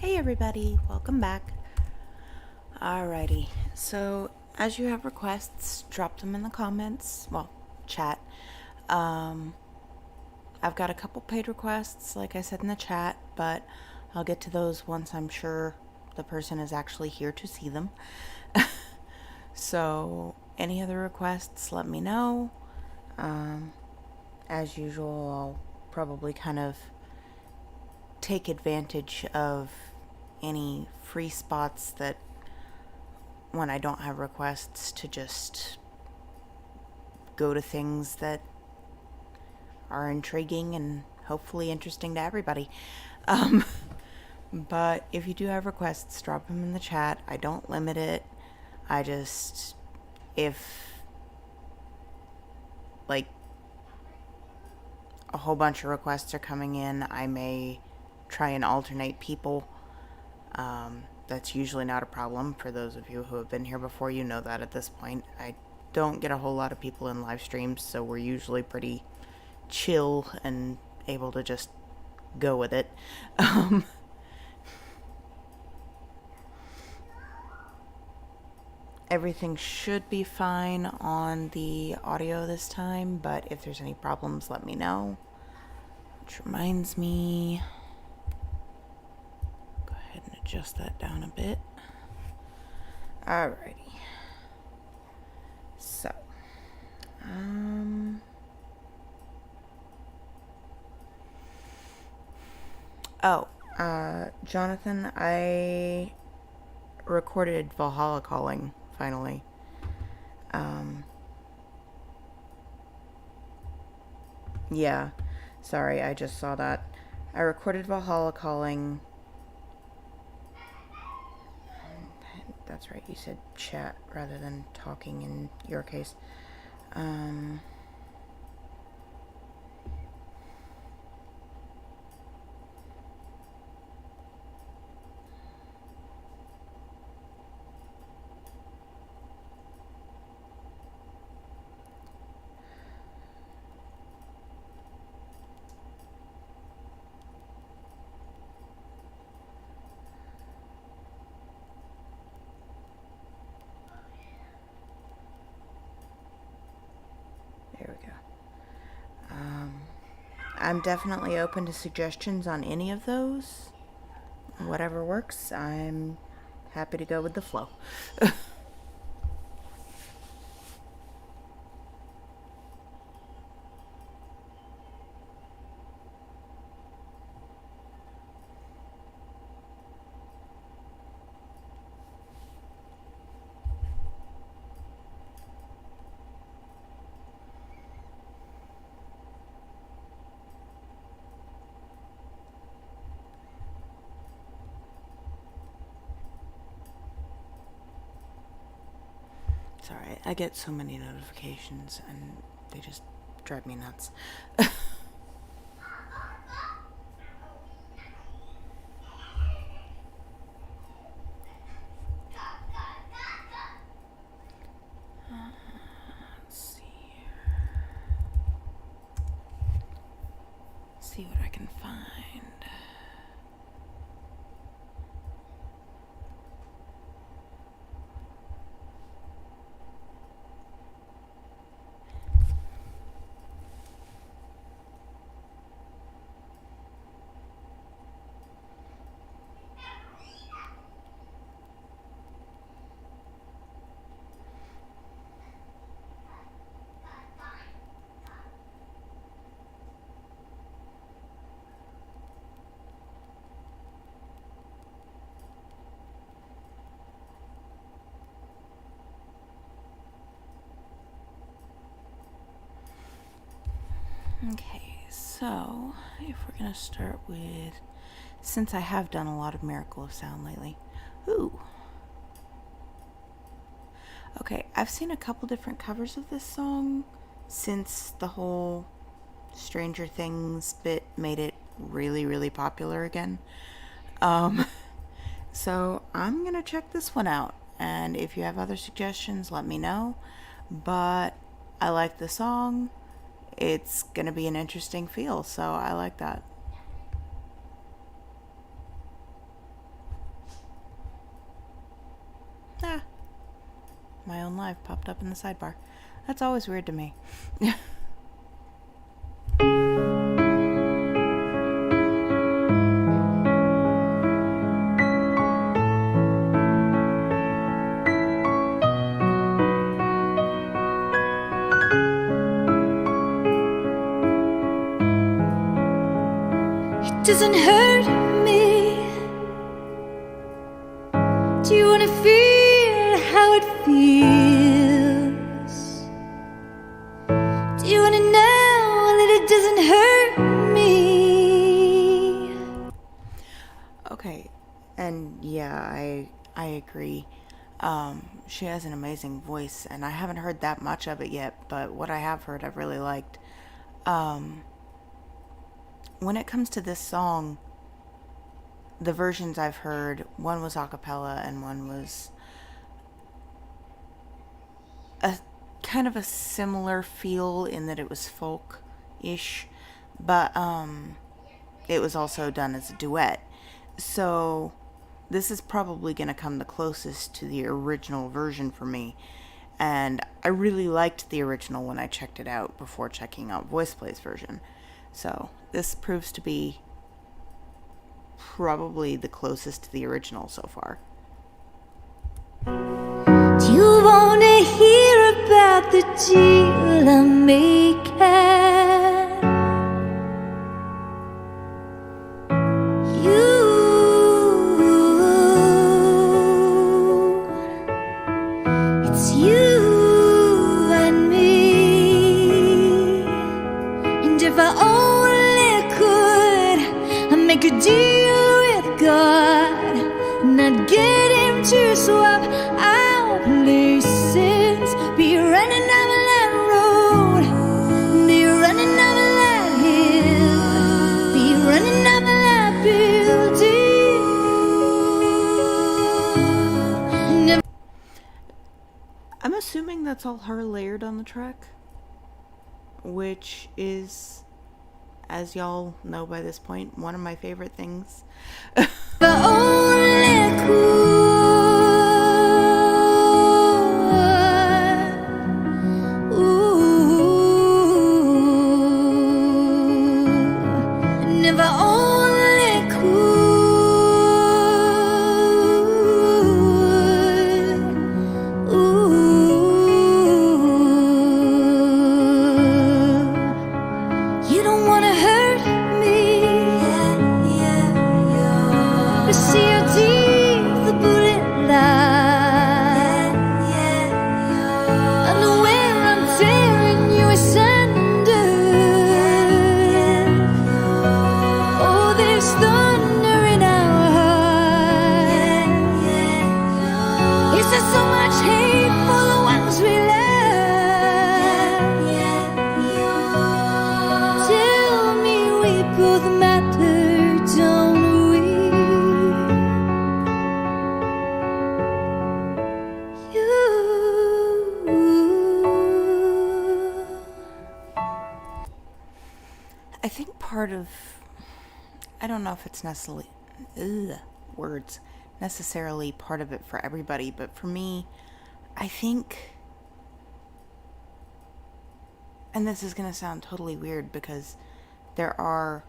Hey everybody, welcome back. Alrighty, so as you have requests, drop them in the comments, chat. Um, I've got a couple paid requests, like I said in the chat, but I'll get to those once I'm sure the person is actually here to see them. So, any other requests, let me know. As usual, I'll probably kind of take advantage of any free spots that when I don't have requests to just go to things that are intriguing and hopefully interesting to everybody. Um, but if you do have requests, drop them in the chat. I don't limit it. If like a whole bunch of requests are coming in, I may try and alternate people. That's usually not a problem. For those of you who have been here before, you know that at this point. I don't get a whole lot of people in live streams, so we're usually pretty chill and able to just go with it. Everything should be fine on the audio this time, but if there's any problems, let me know. Which reminds me, go ahead and adjust that down a bit. Alrighty. So, Jonathan, I recorded Valhalla Calling, finally. Yeah, sorry, I just saw that. I recorded Valhalla Calling. That's right, you said chat rather than talking in your case. There we go. I'm definitely open to suggestions on any of those. Whatever works, I'm happy to go with the flow. Sorry, I get so many notifications and they just drive me nuts. Let's see what I can find. Okay, so if we're gonna start with, since I have done a lot of Miracle of Sound lately. Ooh. Okay, I've seen a couple different covers of this song since the whole Stranger Things bit made it really, really popular again. So I'm gonna check this one out, and if you have other suggestions, let me know. But I like the song. It's gonna be an interesting feel, so I like that. my own live popped up in the sidebar. That's always weird to me. It doesn't hurt me. Do you wanna feel how it feels? Do you wanna know that it doesn't hurt me? Okay, and yeah, I agree. She has an amazing voice, and I haven't heard that much of it yet, but what I have heard I've really liked. When it comes to this song, the versions I've heard, one was a cappella and one was a kind of a similar feel in that it was folk-ish, but it was also done as a duet. So this is probably going to come the closest to the original version for me. And I really liked the original when I checked it out before checking out VoicePlay's version. So this proves to be probably the closest to the original so far. Do you wanna hear about the deal I'm making? It's you and me. And if I only could, I'd make a deal with God, and I'd get him to swap our places. Be running down that road, be running down that hill, be running down that building. Never. I'm assuming that's all her layered on the track, which is, as y'all know by this point, one of my favorite things. But only could. Ooh. And if I only could. Ooh. You don't wanna hurt me. But see how deep the bullet lies. Unaware I'm tearing you asunder. Oh, there's thunder in our hearts. Is there so much hate for the ones we love? Tell me we both matter, don't we? You. I think part of, I don't know if it's necessarily, necessarily part of it for everybody, but for me, I think, and this is going to sound totally weird because there are,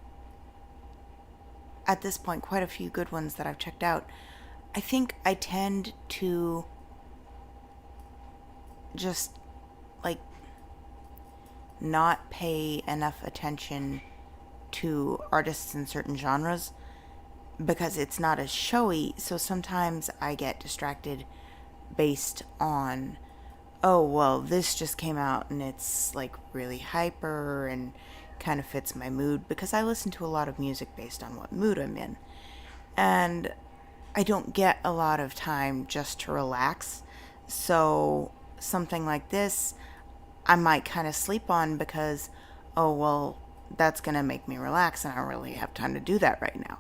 at this point, quite a few good ones that I've checked out. I think I tend to just, like, not pay enough attention to artists in certain genres because it's not as showy, so sometimes I get distracted based on, oh, well, this just came out and it's like really hyper and kind of fits my mood, because I listen to a lot of music based on what mood I'm in, and I don't get a lot of time just to relax. So something like this I might kind of sleep on because, oh, well, that's going to make me relax and I don't really have time to do that right now.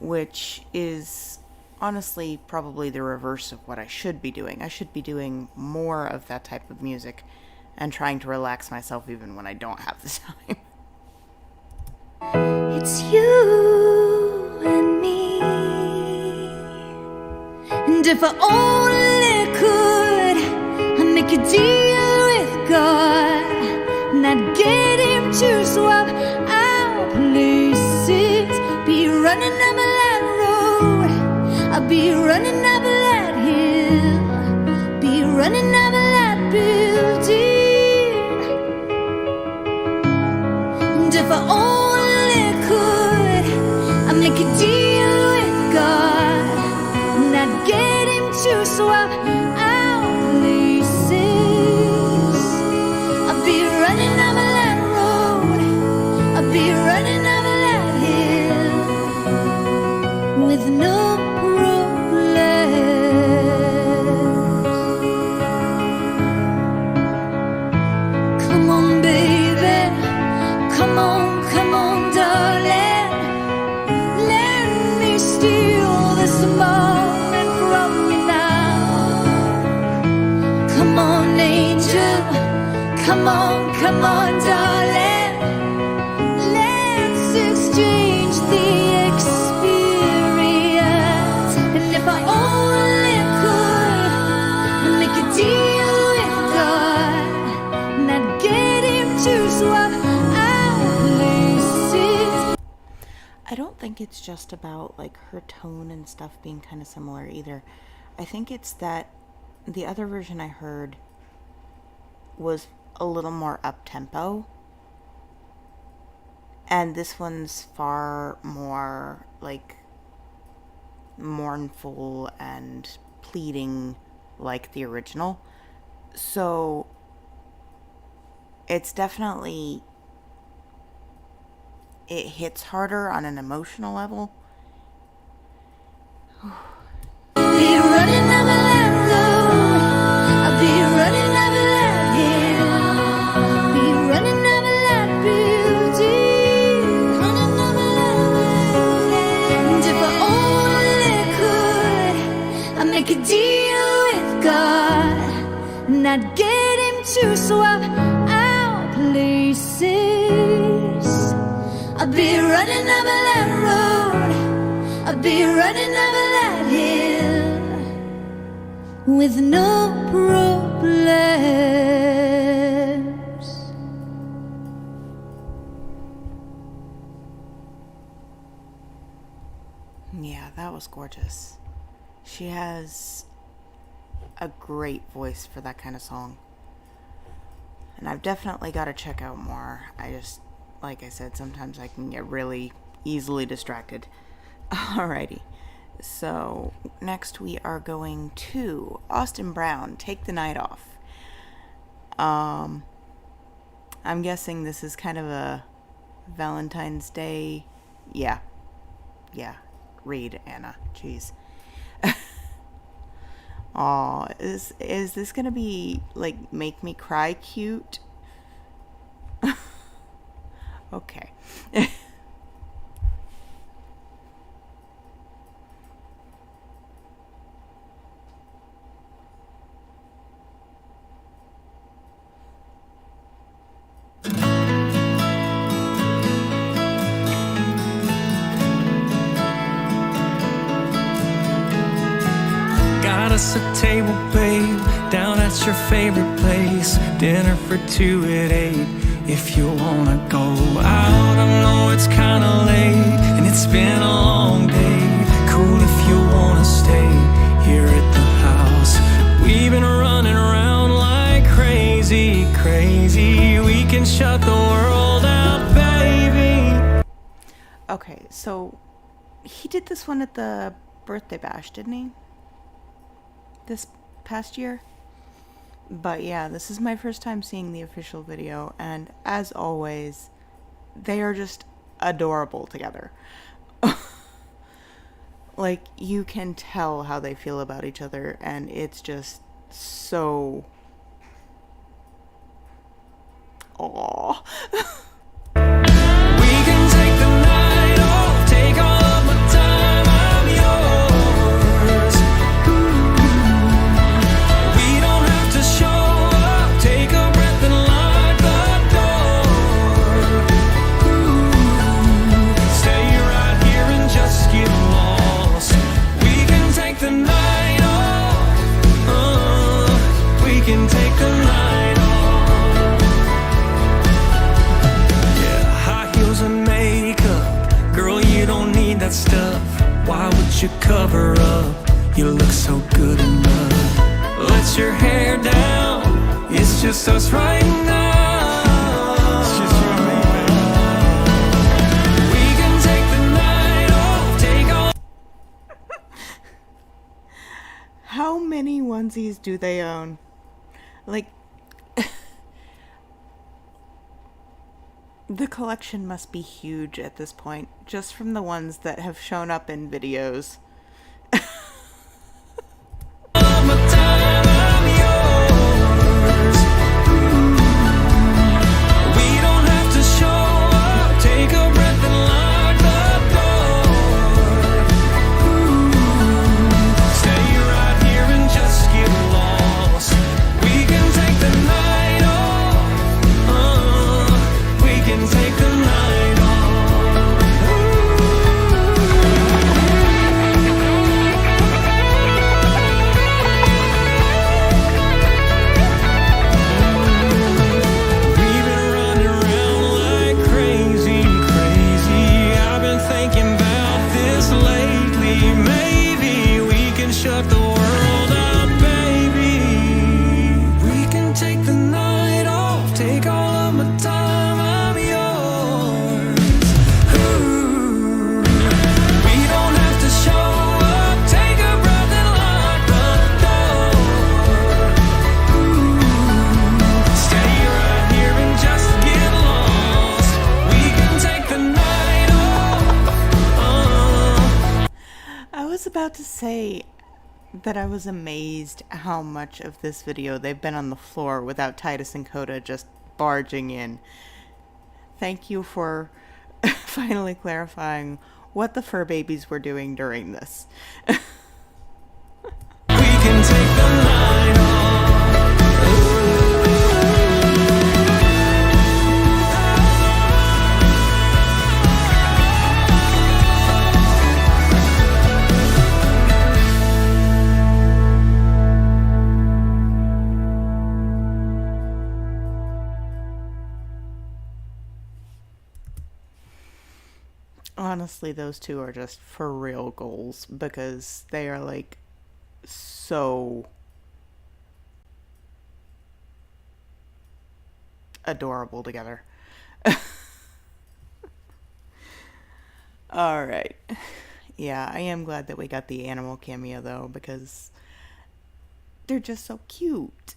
Which is honestly probably the reverse of what I should be doing. I should be doing more of that type of music and trying to relax myself even when I don't have the time. It's you and me. And if I only could. make a deal with God, not get him to swap our places. Be running up that road, I'll be running up that hill, be running up that building. And if I only could, I'd make a deal with God, not get him to swap our places. I'll be running up that road, I'll be running up that hill with no problems. Come on, baby, come on, darling. Let me steal this moment from you now. Come on, angel, come on, darling. Let's exchange the experience. And if I only could, I'd make a deal with God, not get him to swap our places. I don't think it's just about like her tone and stuff being kind of similar either. I think it's that the other version I heard was a little more up-tempo, and this one's far more like mournful and pleading like the original. So it's definitely, it hits harder on an emotional level. Be running up that road, I'll be running up that hill, be running up that building, running up that building. And if I only could, I'd make a deal with God, not get him to swap our places. I'll be running up that road, I'll be running up that hill with no problems. Yeah, that was gorgeous. She has a great voice for that kind of song. And I've definitely got to check out more. I just, like I said, sometimes I can get really easily distracted. Alrighty. So, next we are going to Austin Brown, Take the Night Off. I'm guessing this is kind of a Valentine's Day. Yeah. Read, Anna. Jeez. Aw, is this gonna be, like, make me cry cute? Okay. Got us a table, babe, down at your favorite place. Dinner for two at 8. If you wanna go out, I know it's kinda late, and it's been a long day. Cool if you wanna stay here at the house. We've been running around like crazy. We can shut the world out, baby. Okay, so he did this one at the birthday bash, didn't he? This past year? But yeah, this is my first time seeing the official video, and as always, they are just adorable together. Like, you can tell how they feel about each other, and it's just so... Aww. We can take the night off, take all of my time, I'm yours. We don't have to show up, take a breath and lock the door. Stay right here and just get lost. We can take the night off, we can take just us right now. It's just you and me, baby. We can take the night off, take all. How many onesies do they own? Like, the collection must be huge at this point, just from the ones that have shown up in videos. My time, I'm yours. We don't have to show up. Take a breath and lock the door. Stay right here and just get lost. We can take the night off. We can take the night off. We've been running around like crazy, crazy. I've been thinking about this lately. Maybe we can shut the world up, baby. We can take the night off, take all of my time, I'm yours. Ooh. We don't have to show up, take a breath and lock the door. Stay right here and just get lost. We can take the night off. I was about to say that I was amazed how much of this video they've been on the floor without Titus and Coda just barging in. Thank you for finally clarifying what the fur babies were doing during this. We can take the night Honestly, those two are just for real goals because they are like so adorable together. All right. Yeah, I am glad that we got the animal cameo though because they're just so cute.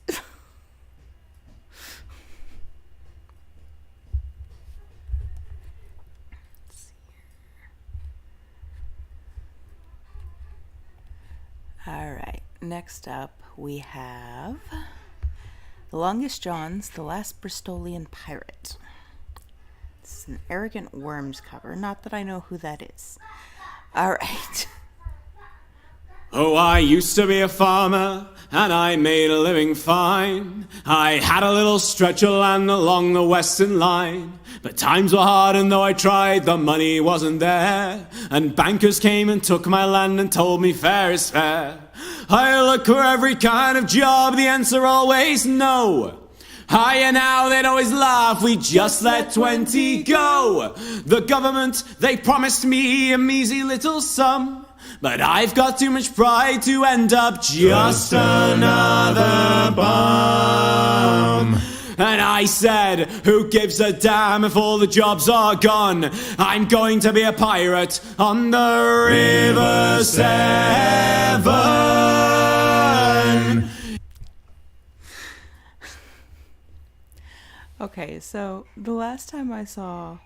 All right, next up we have The Longest Johns, The Last Bristolian Pirate. This is an Arrogant Worms cover, not that I know who that is. All right. Oh, I used to be a farmer, and I made a living fine. I had a little stretch of land along the western line. But times were hard, and though I tried, the money wasn't there. And bankers came and took my land and told me fair is fair. I look for every kind of job, the answer always no. Higher now, they'd always laugh, we just let 20 go. The government, they promised me a measly little sum. But I've got too much pride to end up just another bum. And I said, who gives a damn if all the jobs are gone? I'm going to be a pirate on the River Severn. Okay, so the last time I saw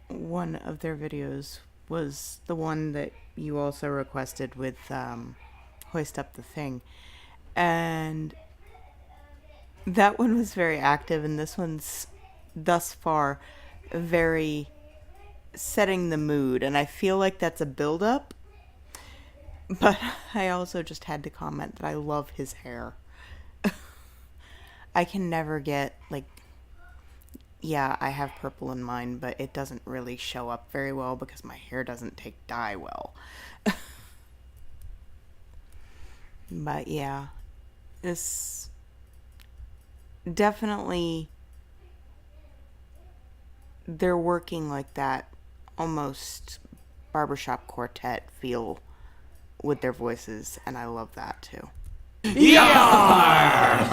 one of their videos was the one that you also requested with Hoist Up the Thing. And that one was very active, and this one's thus far very setting the mood. And I feel like that's a build-up. But I also just had to comment that I love his hair. I can never get, like, yeah, I have purple in mine, but it doesn't really show up very well because my hair doesn't take dye well. But yeah, it's definitely, they're working like that almost barbershop quartet feel with their voices, and I love that too. Yeah!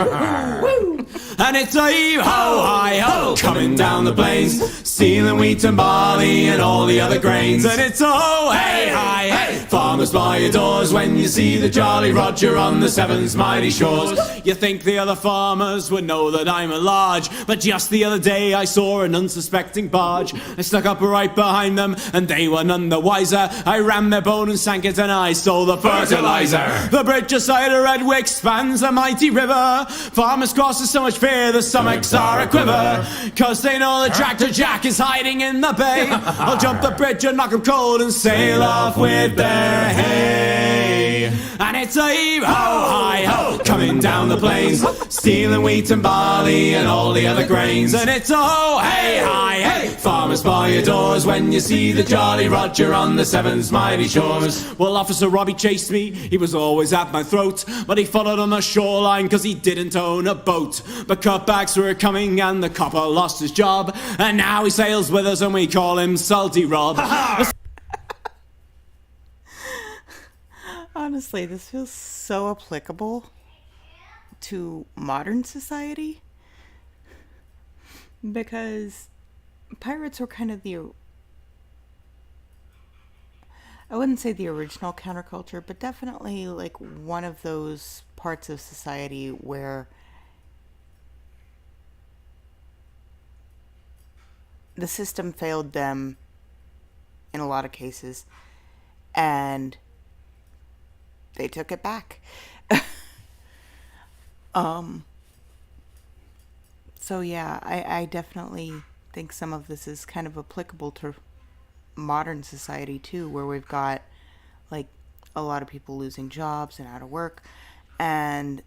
And it's a heave-ho-hi-ho, coming down the plains, stealing wheat and barley and all the other grains. And it's a ho-hey-hi-hey, farmers by your doors when you see the Jolly Roger on the Severn's mighty shores. You think the other farmers would know that I'm at large, but just the other day I saw an unsuspecting barge. I stuck up right behind them and they were none the wiser. I rammed their bone and sank it and I stole the fertilizer. The bridge aside of Redwick spans a mighty river. Farmers cross with so much fear their stomachs are a quiver, cause they know that Tractor Jack is hiding in the bay. I'll jump the bridge and knock 'em cold and sail off with their hay. And it's a heave-ho-hi-ho, coming down the plains, stealing wheat and barley and all the other grains. And it's a ho-hey-hi-hey, farmers by your doors when you see the Jolly Roger on the Severn's mighty shores. Well, Officer Robbie chased me, he was always at my throat, but he followed on the shoreline cause he didn't own a boat. But cutbacks were coming and the copper lost his job, and now he sails with us and we call him Salty Rob. Honestly, this feels so applicable to modern society, because pirates were kind of I wouldn't say the original counterculture, but definitely like one of those parts of society where the system failed them in a lot of cases, and they took it back. So yeah, I definitely think some of this is kind of applicable to modern society too, where we've got like a lot of people losing jobs and out of work, and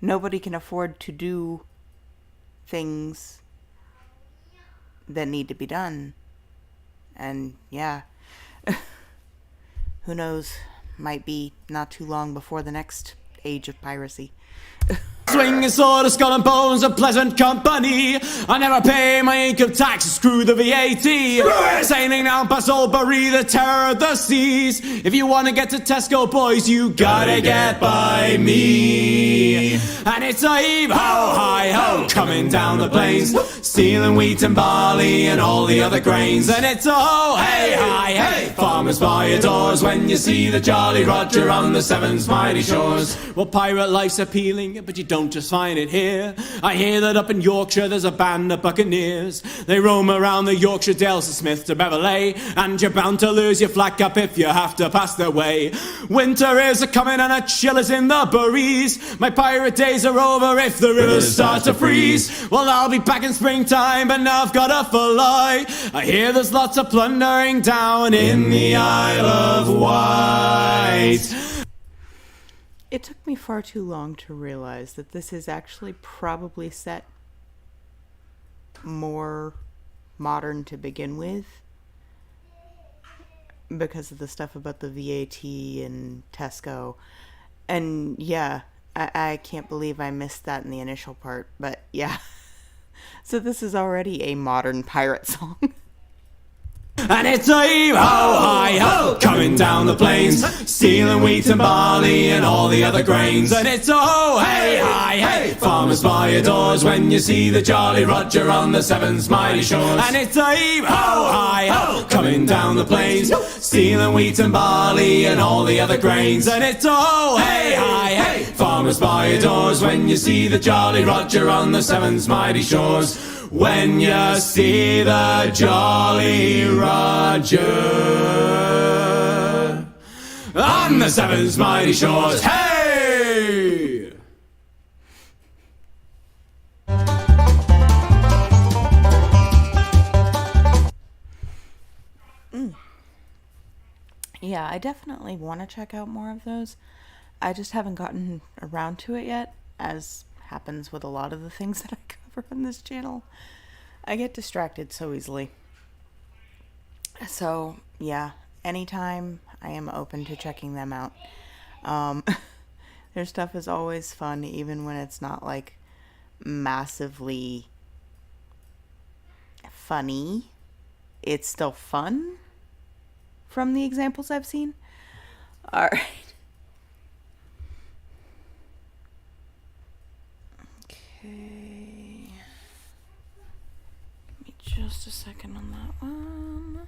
nobody can afford to do things that need to be done. And yeah, who knows, might be not too long before the next age of piracy. Swing a sword of skull and bones, a pleasant company. I never pay my income tax, screw the VAT. Sailing down past Oldbury, the terror of the seas. If you want to get to Tesco, boys, you gotta get by me. And it's a heave-ho-hi-ho, coming down the plains, stealing wheat and barley and all the other grains. And it's a ho-hey-hi-hey, farmers by your doors when you see the Jolly Roger on the Severn's mighty shores. Well, pirate life's appealing, but you don't just find it here. I hear that up in Yorkshire there's a band of buccaneers. They roam around the Yorkshire Dales, from Smith to Beverley, and you're bound to lose your flag cap if you have to pass their way. Winter is a-coming and a chill is in the breeze. My pirate days are over if the rivers start to freeze. Well, I'll be back in springtime, but now I've got to fly. I hear there's lots of plundering down in the Isle of Wight. It took me far too long to realize that this is actually probably set more modern to begin with, because of the stuff about the VAT and Tesco. And yeah, I can't believe I missed that in the initial part, but yeah. So this is already a modern pirate song. And it's a heave-ho-hi-ho, coming down the plains, stealing wheat and barley and all the other grains. And it's a ho-hey-hi-hey, farmers by your doors when you see the Jolly Roger on the Severn's mighty shores. And it's a heave-ho-hi-ho, coming down the plains, stealing wheat and barley and all the other grains. And it's a ho-hey-hi-hey, farmers by your doors when you see the Jolly Roger on the Severn's mighty shores. When you see the Jolly Roger on the Severn's mighty shores. Hey! Yeah, I definitely want to check out more of those. I just haven't gotten around to it yet, as happens with a lot of the things that I cover on this channel. I get distracted so easily. So, yeah, anytime I am open to checking them out. Their stuff is always fun, even when it's not, like, massively funny. It's still fun, from the examples I've seen. Alright. Okay. Give me just a second on that one.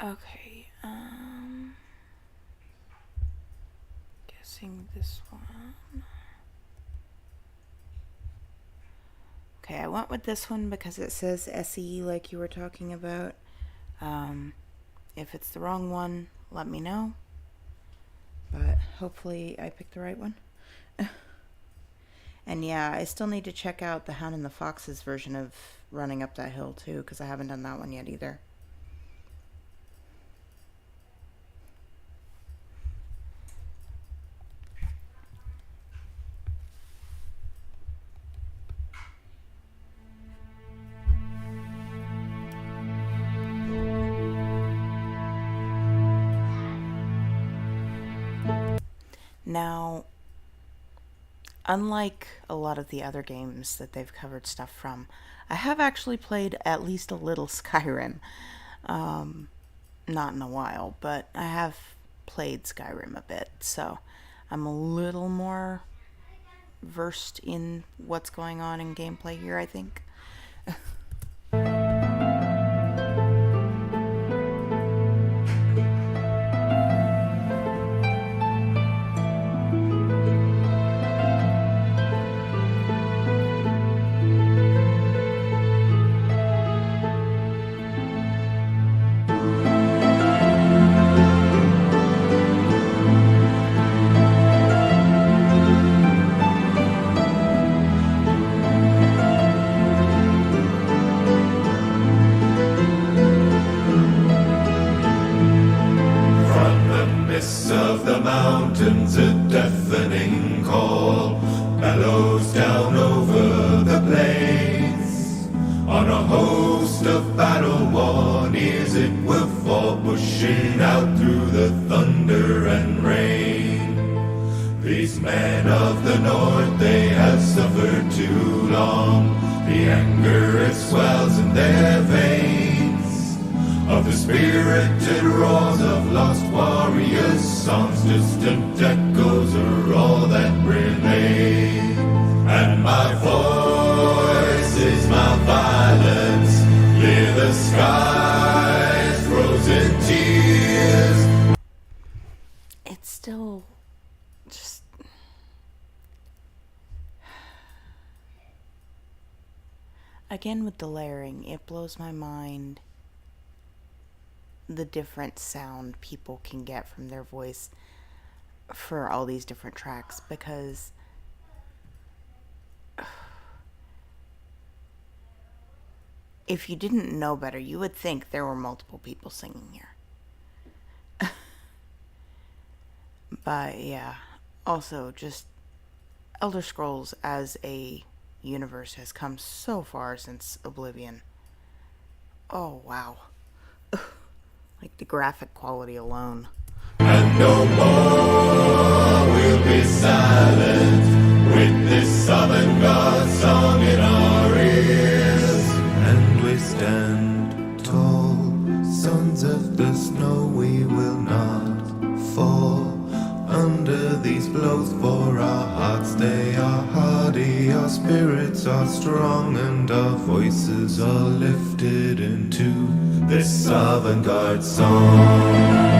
Okay, guessing this one. Okay, I went with this one because it says SE like you were talking about. If it's the wrong one, let me know. But hopefully I picked the right one. And yeah, I still need to check out the Hound and the Fox's version of Running Up That Hill too, because I haven't done that one yet either. Now, unlike a lot of the other games that they've covered stuff from, I have actually played at least a little Skyrim. Not in a while, but I have played Skyrim a bit, so I'm a little more versed in what's going on in gameplay here, I think. Of the mountains, a deafening call bellows down over the plains. On a host of battle-worn ears it will fall, pushing out through the thunder and rain. These men of the north, they have suffered too long. The anger, it swells in their veins. Of the spirited roars of lost warriors, songs, distant echoes are all that remain. And my voice is my violence, clear the skies, frozen tears. It's still just... Again with the layering, it blows my mind the different sound people can get from their voice for all these different tracks, because if you didn't know better, you would think there were multiple people singing here. But yeah, also just Elder Scrolls as a universe has come so far since Oblivion. Oh wow. Like the graphic quality alone. And no more we'll be silent with this avant-garde song in our ears. And we stand tall, sons of the snow, we will not fall under these blows, for our hearts they are hardy, our spirits are strong, and our voices are lifted into this avant-garde song.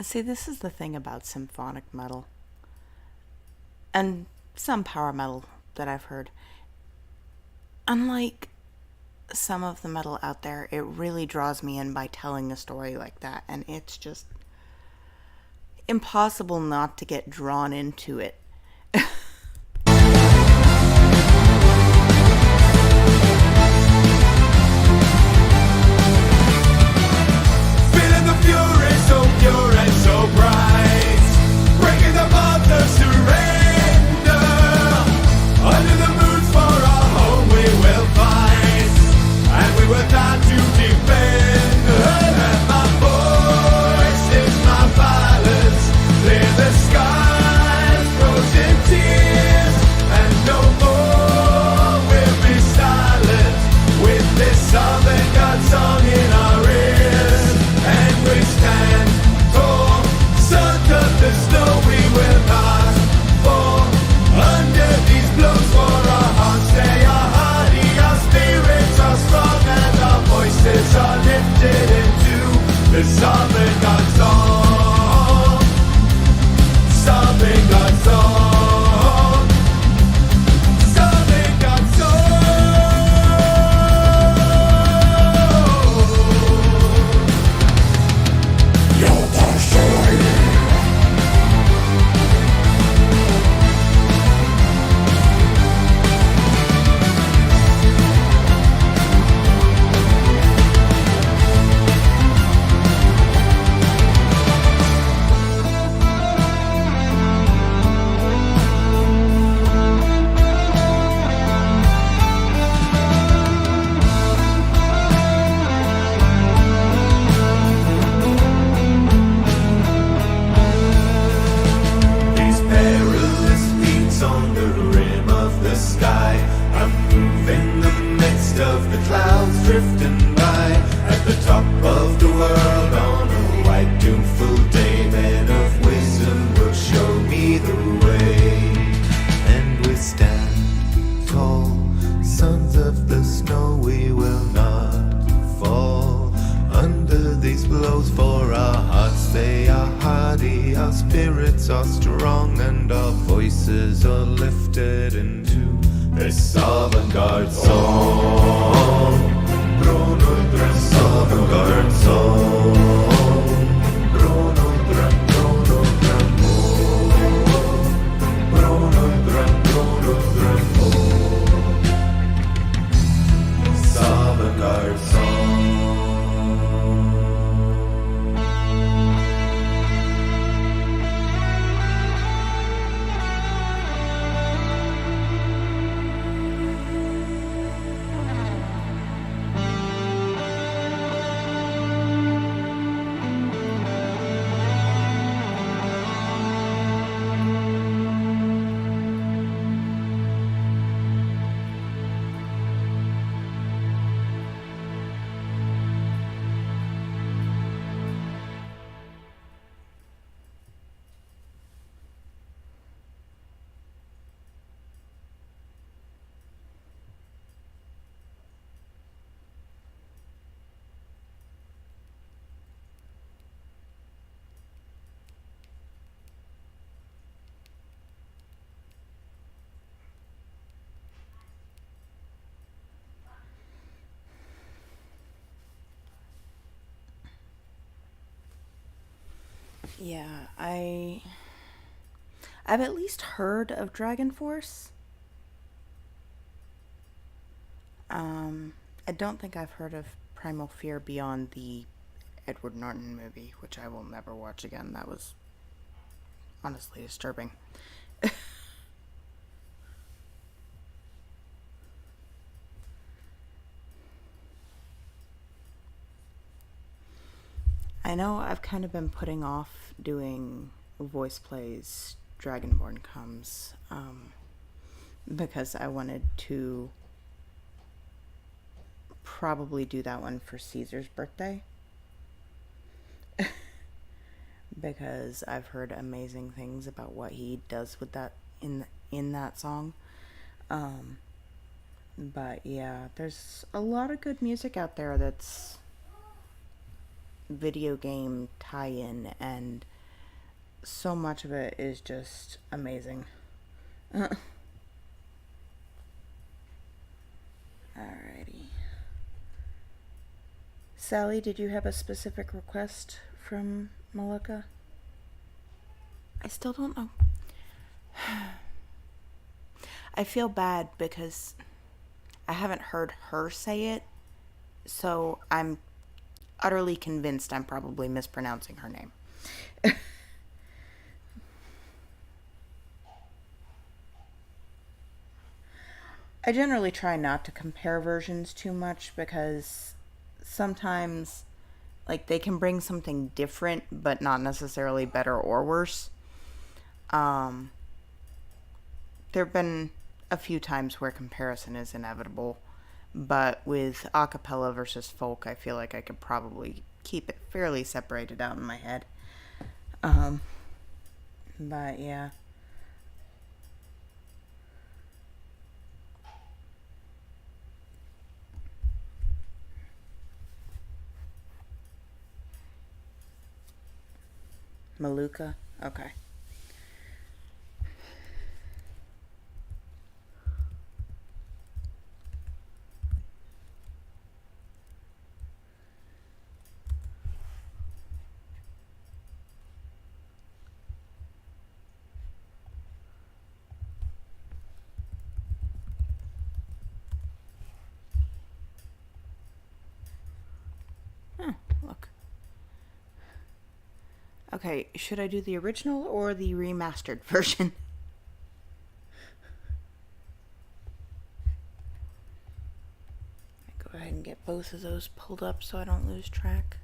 See, this is the thing about symphonic metal. and some power metal that I've heard. Unlike some of the metal out there, it really draws me in by telling a story like that, and it's just impossible not to get drawn into it. Feeling the fury so pure and so bright, breaking the bonds of surrender. Under the moons for our home we will fight, and we will die to defend. And my voice is my balance, clear the skies, frozen tears, and no more will be silent with this Southern God song in our ears. And we stand tall, sons of the snow, we will not fall under these blows, for our hearts they are hardy, our spirits are strong, and our voices are lifted into the Southern God song. Southern God song. Southern God song. These perilous beats on the rim of the sky, I'm moving the midst of the clouds drifting by. At the top of the world on a white doomful day, men of wisdom will show me the way. And we stand tall, sons of the snow, we will not fall under these blows, for our hearts they are hardy, our spirits are strong, and our voices are lifted into this avant-garde song. Avant-garde song. Avant-garde song. Yeah, I've at least heard of Dragon Force. I don't think I've heard of Primal Fear beyond the Edward Norton movie, which I will never watch again. That was honestly disturbing. I know I've kind of been putting off doing voice plays Dragonborn comes, because I wanted to probably do that one for Caesar's birthday. Because I've heard amazing things about what he does with that in that song. But yeah, there's a lot of good music out there that's video game tie-in, and so much of it is just amazing. Alrighty. Sally, did you have a specific request from Malika? I still don't know. I feel bad because I haven't heard her say it, so I'm utterly convinced I'm probably mispronouncing her name. I generally try not to compare versions too much because sometimes, like, they can bring something different, but not necessarily better or worse. There have been a few times where comparison is inevitable, but with acapella versus folk, I feel like I could probably keep it fairly separated out in my head. But yeah. Maluka? Okay. Look. Okay, should I do the original or the remastered version? Go ahead and get both of those pulled up so I don't lose track.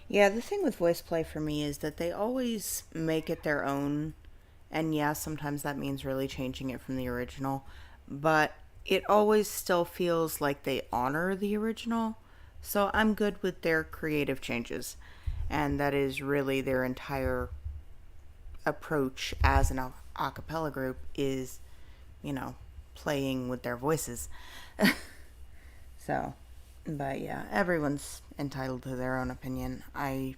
Yeah, the thing with voice play for me is that they always make it their own. And yeah, sometimes that means really changing it from the original. But it always still feels like they honor the original. So I'm good with their creative changes. And that is really their entire approach as an a cappella group is, playing with their voices. So, but yeah, everyone's entitled to their own opinion. I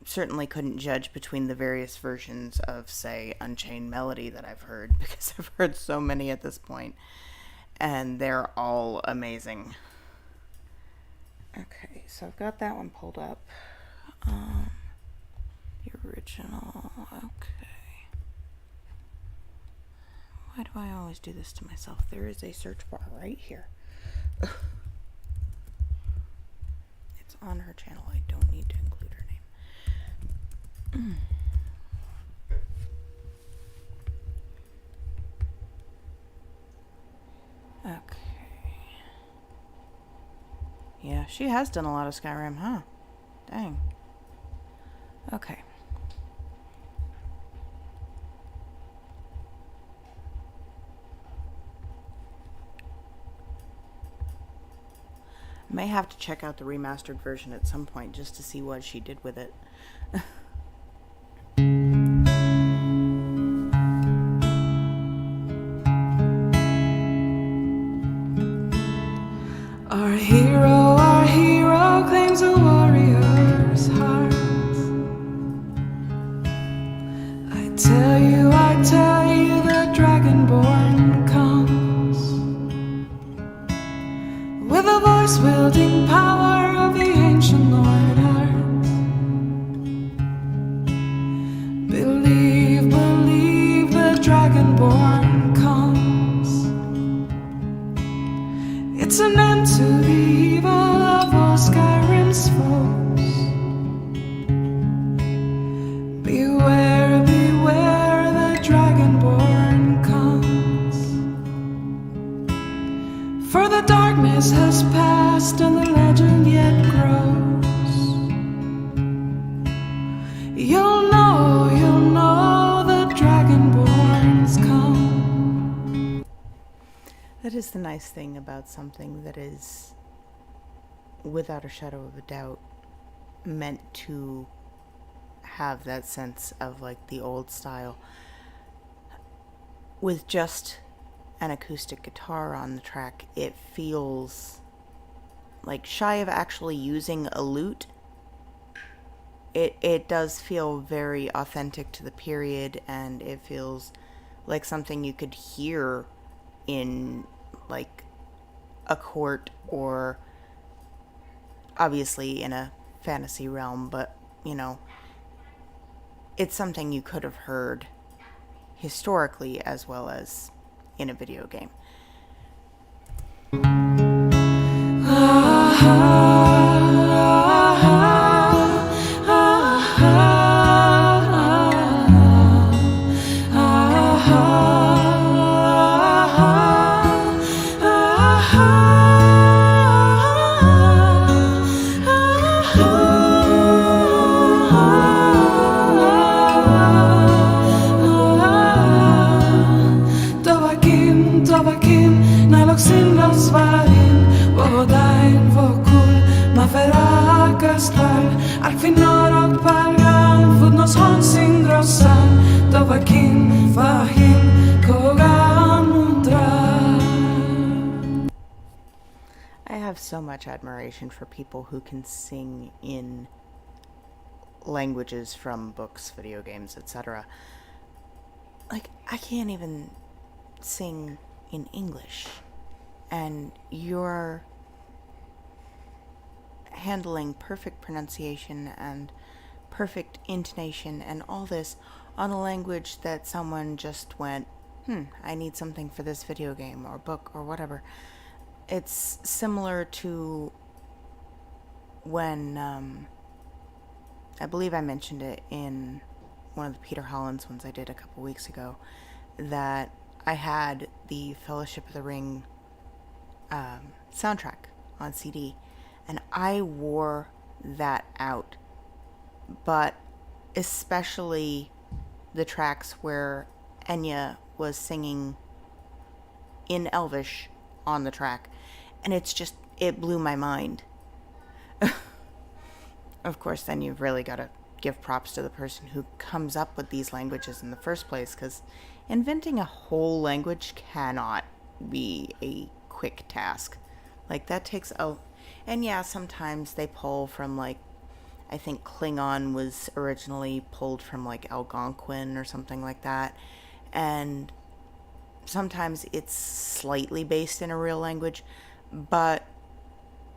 certainly couldn't judge between the various versions of, say, Unchained Melody that I've heard, because I've heard so many at this point, and they're all amazing. Okay, so I've got that one pulled up. The original, okay. Why do I always do this to myself? There is a search bar right here. It's on her channel. I don't need to include her name. Okay. Yeah, she has done a lot of Skyrim, huh? Dang. Okay. May have to check out the remastered version at some point just to see what she did with it. Our hero claims a warrior's heart. I tell you, the Dragonborn comes with a voice wielding power of the ancient Lord Heart. Believe, the Dragonborn comes. It's an end to the evil of all Skyrim's foes. Beware, the Dragonborn comes. For the darkness has passed and the legend yet grows. You'll know the Dragonborns come. That is the nice thing about something that is, without a shadow of a doubt, meant to have that sense of, like, the old style. With just an acoustic guitar on the track, it feels like shy of actually using a lute, it does feel very authentic to the period, and it feels like something you could hear in like a court, or obviously in a fantasy realm, but you know, it's something you could have heard historically as well as in a video game. I have so much admiration for people who can sing in languages from books, video games, etc. Like, I can't even sing in English, and you're handling perfect pronunciation and perfect intonation and all this on a language that someone just went, I need something for this video game or book or whatever. It's similar to when, I believe I mentioned it in one of the Peter Hollins ones I did a couple weeks ago, that I had the Fellowship of the Ring soundtrack on CD, and I wore that out. But especially the tracks where Enya was singing in Elvish on the track, and it blew my mind. Of course, then you've really got to give props to the person who comes up with these languages in the first place, because inventing a whole language cannot be a quick task. Like, that takes and yeah, sometimes they pull from, like, I think Klingon was originally pulled from, like, Algonquin or something like that, and sometimes it's slightly based in a real language, but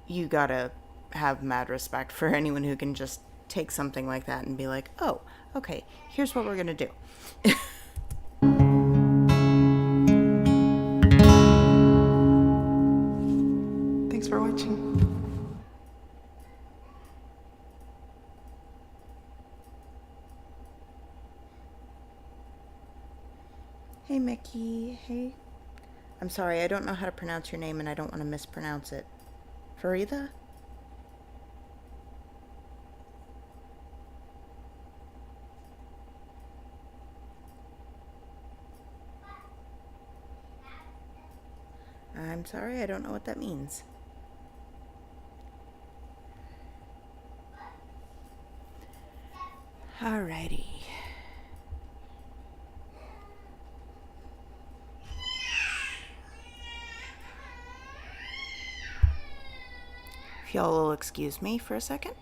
you gotta have mad respect for anyone who can just take something like that and be like, oh, okay, here's what we're gonna do. Thanks for watching. Hey, Mickey. Hey. I'm sorry, I don't know how to pronounce your name, and I don't want to mispronounce it. Farida? I'm sorry, I don't know what that means. Alrighty. If y'all will excuse me for a second.